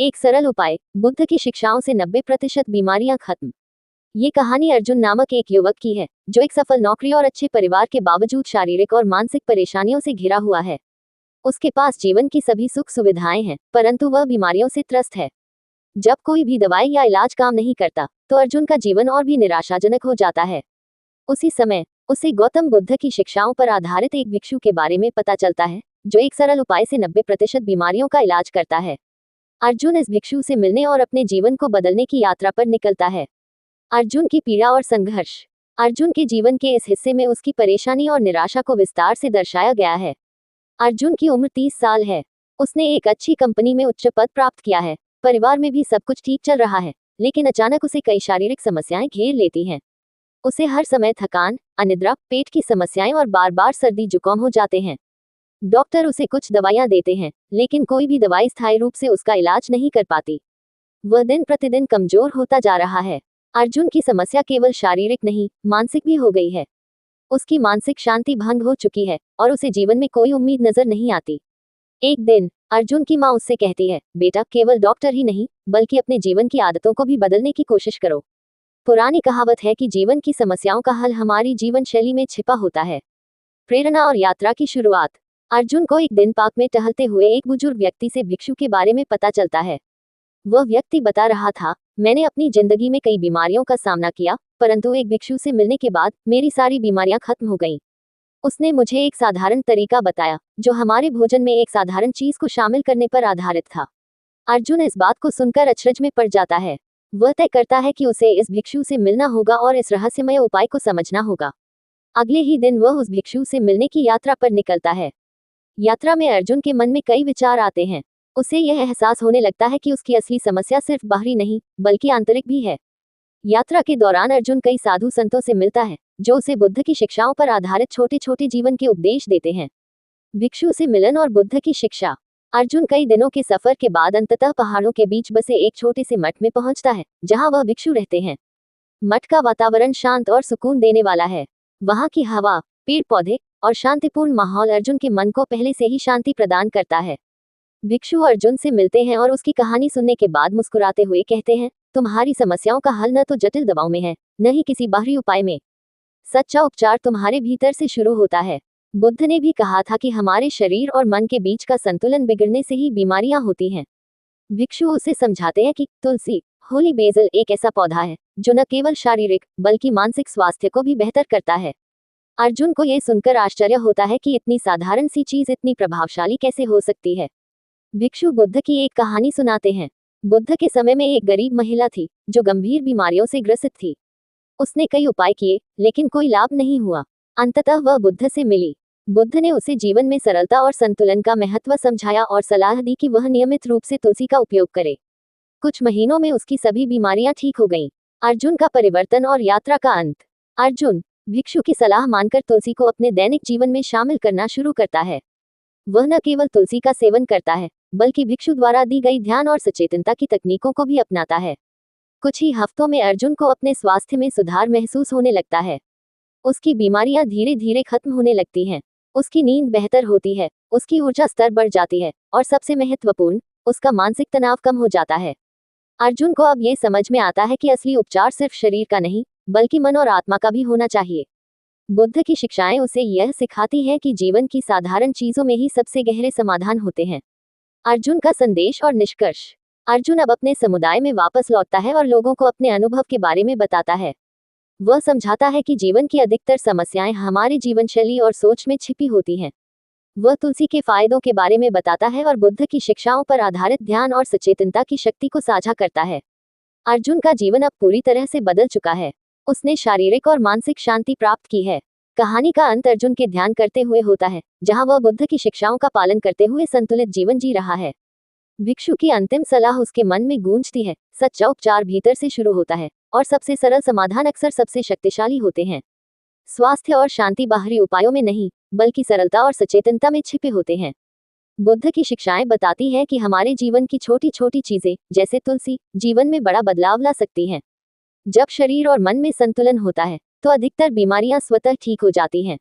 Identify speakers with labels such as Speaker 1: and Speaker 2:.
Speaker 1: एक सरल उपाय, बुद्ध की शिक्षाओं से 90% बीमारियां खत्म। ये कहानी अर्जुन नामक एक युवक की है, जो एक सफल नौकरी और अच्छे परिवार के बावजूद शारीरिक और मानसिक परेशानियों से घिरा हुआ है। उसके पास जीवन की सभी सुख सुविधाएं हैं, परंतु वह बीमारियों से त्रस्त है। जब कोई भी दवाई या इलाज काम नहीं करता, तो अर्जुन का जीवन और भी निराशाजनक हो जाता है। उसी समय उसे गौतम बुद्ध की शिक्षाओं पर आधारित एक भिक्षु के बारे में पता चलता है, जो एक सरल उपाय से 90% बीमारियों का इलाज करता है। अर्जुन इस भिक्षु से मिलने और अपने जीवन को बदलने की यात्रा पर निकलता है। अर्जुन की पीड़ा और संघर्ष। अर्जुन के जीवन के इस हिस्से में उसकी परेशानी और निराशा को विस्तार से दर्शाया गया है। अर्जुन की उम्र 30 साल है। उसने एक अच्छी कंपनी में उच्च पद प्राप्त किया है। परिवार में भी सब कुछ ठीक चल रहा है, लेकिन अचानक उसे कई शारीरिक समस्याएं घेर लेती हैं। उसे हर समय थकान, अनिद्रा, पेट की समस्याएं और बार बार सर्दी जुकाम हो जाते हैं। डॉक्टर उसे कुछ दवाइयां देते हैं, लेकिन कोई भी दवाई स्थायी रूप से उसका इलाज नहीं कर पाती। वह दिन प्रतिदिन कमजोर होता जा रहा है। अर्जुन की समस्या केवल शारीरिक नहीं, मानसिक भी हो गई है। उसकी मानसिक शांति भंग हो चुकी है और उसे जीवन में कोई उम्मीद नजर नहीं आती। एक दिन अर्जुन की माँ उससे कहती है, बेटा, केवल डॉक्टर ही नहीं, बल्कि अपने जीवन की आदतों को भी बदलने की कोशिश करो। पुरानी कहावत है कि जीवन की समस्याओं का हल हमारी जीवन शैली में छिपा होता है। प्रेरणा और यात्रा की शुरुआत। अर्जुन को एक दिन पार्क में टहलते हुए एक बुजुर्ग व्यक्ति से भिक्षु के बारे में पता चलता है। वह व्यक्ति बता रहा था, मैंने अपनी जिंदगी में कई बीमारियों का सामना किया, परंतु एक भिक्षु से मिलने के बाद मेरी सारी बीमारियां खत्म हो गईं। उसने मुझे एक साधारण तरीका बताया, जो हमारे भोजन में एक साधारण चीज को शामिल करने पर आधारित था। अर्जुन इस बात को सुनकर अचरज में पड़ जाता है। वह तय करता है कि उसे इस भिक्षु से मिलना होगा और इस रहस्यमय उपाय को समझना होगा। अगले ही दिन वह उस भिक्षु से मिलने की यात्रा पर निकलता है। यात्रा में अर्जुन के मन में कई विचार आते हैं। उसे यह एहसास होने लगता है कि उसकी असली समस्या सिर्फ बाहरी नहीं, बल्कि आंतरिक भी है। यात्रा के दौरान अर्जुन कई साधु संतों से मिलता है, जो उसे बुद्ध की शिक्षाओं पर आधारित छोटे छोटे जीवन के उपदेश देते हैं। भिक्षु से मिलन और बुद्ध की शिक्षा। अर्जुन कई दिनों के सफर के बाद अंततः पहाड़ों के बीच बसे एक छोटे से मठ में पहुंचता है, जहां वह भिक्षु रहते हैं। मठ का वातावरण शांत और सुकून देने वाला है। वहां की हवा, पेड़ पौधे और शांतिपूर्ण माहौल अर्जुन के मन को पहले से ही शांति प्रदान करता है। भिक्षु अर्जुन से मिलते हैं और उसकी कहानी सुनने के बाद मुस्कुराते हुए कहते हैं, तुम्हारी समस्याओं का हल न तो जटिल दवाओं में है, न ही किसी बाहरी उपाय में। सच्चा उपचार तुम्हारे भीतर से शुरू होता है। बुद्ध ने भी कहा था कि हमारे शरीर और मन के बीच का संतुलन बिगड़ने से ही बीमारियां होती हैं। भिक्षु उसे समझाते हैं कि तुलसी, होली बेसल एक ऐसा पौधा है, जो न केवल शारीरिक बल्कि मानसिक स्वास्थ्य को भी बेहतर करता है। अर्जुन को यह सुनकर आश्चर्य होता है कि इतनी साधारण सी चीज इतनी प्रभावशाली कैसे हो सकती है। भिक्षु बुद्ध की एक कहानी सुनाते हैं। बुद्ध के समय में एक गरीब महिला थी, जो गंभीर बीमारियों से ग्रसित थी। उसने कई उपाय किए, लेकिन कोई लाभ नहीं हुआ। अंततः वह बुद्ध से मिली। बुद्ध ने उसे जीवन में सरलता और संतुलन का महत्व समझाया और सलाह दी कि वह नियमित रूप से तुलसी का उपयोग करे। कुछ महीनों में उसकी सभी बीमारियां ठीक हो गईं। अर्जुन का परिवर्तन और यात्रा का अंत। अर्जुन भिक्षु की सलाह मानकर तुलसी को अपने दैनिक जीवन में शामिल करना शुरू करता है। वह न केवल तुलसी का सेवन करता है, बल्कि भिक्षु द्वारा दी गई ध्यान और सचेतनता की तकनीकों को भी अपनाता है। कुछ ही हफ्तों में अर्जुन को अपने स्वास्थ्य में सुधार महसूस होने लगता है। उसकी बीमारियां धीरे धीरे खत्म होने लगती हैं। उसकी नींद बेहतर होती है, उसकी ऊर्जा स्तर बढ़ जाती है, और सबसे महत्वपूर्ण, उसका मानसिक तनाव कम हो जाता है। अर्जुन को अब ये समझ में आता है कि असली उपचार सिर्फ शरीर का नहीं, बल्कि मन और आत्मा का भी होना चाहिए। बुद्ध की शिक्षाएं उसे यह सिखाती हैं कि जीवन की साधारण चीजों में ही सबसे गहरे समाधान होते हैं। अर्जुन का संदेश और निष्कर्ष। अर्जुन अब अपने समुदाय में वापस लौटता है और लोगों को अपने अनुभव के बारे में बताता है। वह समझाता है कि जीवन की अधिकतर समस्याएं हमारी जीवन शैली और सोच में छिपी होती हैं। वह तुलसी के फायदों के बारे में बताता है और बुद्ध की शिक्षाओं पर आधारित ध्यान और सचेतनता की शक्ति को साझा करता है। अर्जुन का जीवन अब पूरी तरह से बदल चुका है। उसने शारीरिक और मानसिक शांति प्राप्त की है। कहानी का अंत अर्जुन के ध्यान करते हुए होता है, जहां वह बुद्ध की शिक्षाओं का पालन करते हुए संतुलित जीवन जी रहा है। भिक्षु की अंतिम सलाह उसके मन में गूंजती है, सच्चा उपचार भीतर से शुरू होता है, और सबसे सरल समाधान अक्सर सबसे शक्तिशाली होते हैं। स्वास्थ्य और शांति बाहरी उपायों में नहीं, बल्कि सरलता और सचेतनता में छिपे होते हैं। बुद्ध की शिक्षाएं बताती हैं कि हमारे जीवन की छोटी छोटी चीजें, जैसे तुलसी, जीवन में बड़ा बदलाव ला सकती हैं। जब शरीर और मन में संतुलन होता है, तो अधिकतर बीमारियां स्वतः ठीक हो जाती हैं।